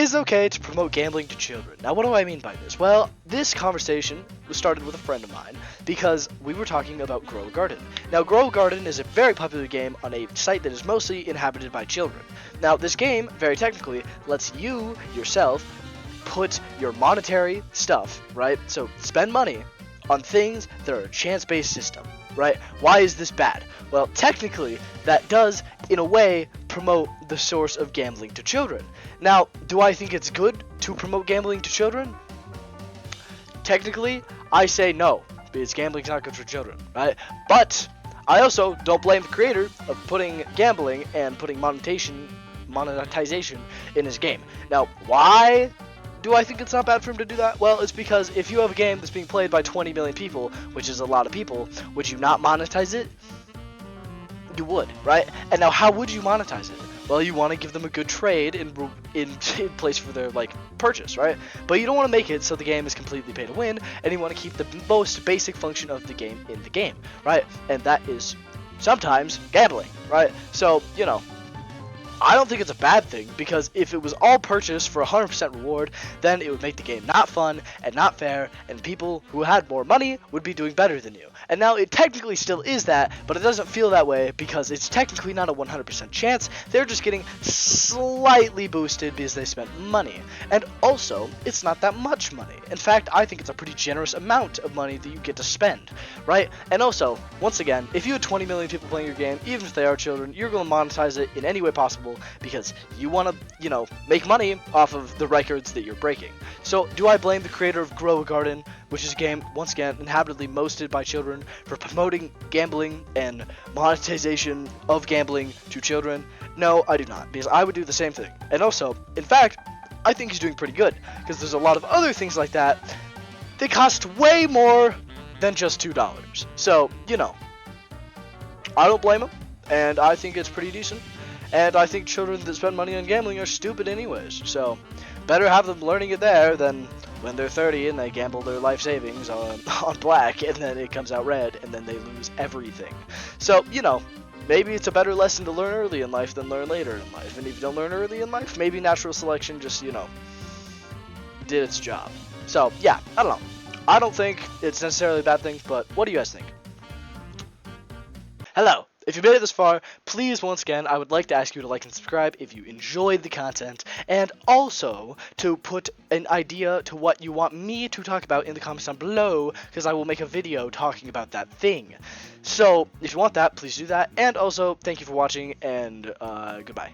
Is it okay to promote gambling to children? Now, what do I mean by this? Well, this conversation was started with a friend of mine because we were talking about Grow a Garden. Now, Grow a Garden is a very popular game on a site that is mostly inhabited by children. Now, this game, very technically, lets you, yourself, put your monetary stuff, right? So, spend money on things that are a chance-based system, right? Why is this bad? Well, technically, that does, in a way, promote the source of gambling to children. Now, do I think it's good to promote gambling to children? Technically, I say no, because gambling's not good for children, right? But I also don't blame the creator of putting gambling and putting monetization in his game. Now, why do I think it's not bad for him to do that? Well, it's because if you have a game that's being played by 20 million people, which is a lot of people, would you not monetize it? You would, right? And now, how would you monetize it? Well, you want to give them a good trade in place for their purchase, right? But you don't want to make it so the game is completely pay to win, and you want to keep the most basic function of the game in the game, right? And that is sometimes gambling, right? So, you know, I don't think it's a bad thing, because if it was all purchased for 100% reward, then it would make the game not fun and not fair, and people who had more money would be doing better than you. And now it technically still is that, but it doesn't feel that way because it's technically not a 100% chance. They're just getting slightly boosted because they spent money. And also, it's not that much money. In fact, I think it's a pretty generous amount of money that you get to spend, right? And also, once again, if you had 20 million people playing your game, even if they are children, you're going to monetize it in any way possible, because you want to, you know, make money off of the records that you're breaking. So, do I blame the creator of Grow a Garden, which is a game, once again, inhabitedly mosted by children, for promoting gambling and monetization of gambling to children? No, I do not, because I would do the same thing. And also, in fact, I think he's doing pretty good, because there's a lot of other things like that that cost way more than just $2. So, you know, I don't blame him, and I think it's pretty decent. And I think children that spend money on gambling are stupid anyways, so better have them learning it there than when they're 30 and they gamble their life savings on black, and then it comes out red, and then they lose everything. So, you know, maybe it's a better lesson to learn early in life than learn later in life. And if you don't learn early in life, maybe natural selection just, you know, did its job. So, yeah, I don't know. I don't think it's necessarily a bad thing, but what do you guys think? Hello. If you made it this far, please, once again, I would like to ask you to like and subscribe if you enjoyed the content, and also to put an idea to what you want me to talk about in the comments down below, because I will make a video talking about that thing. So, if you want that, please do that, and also, thank you for watching, and goodbye.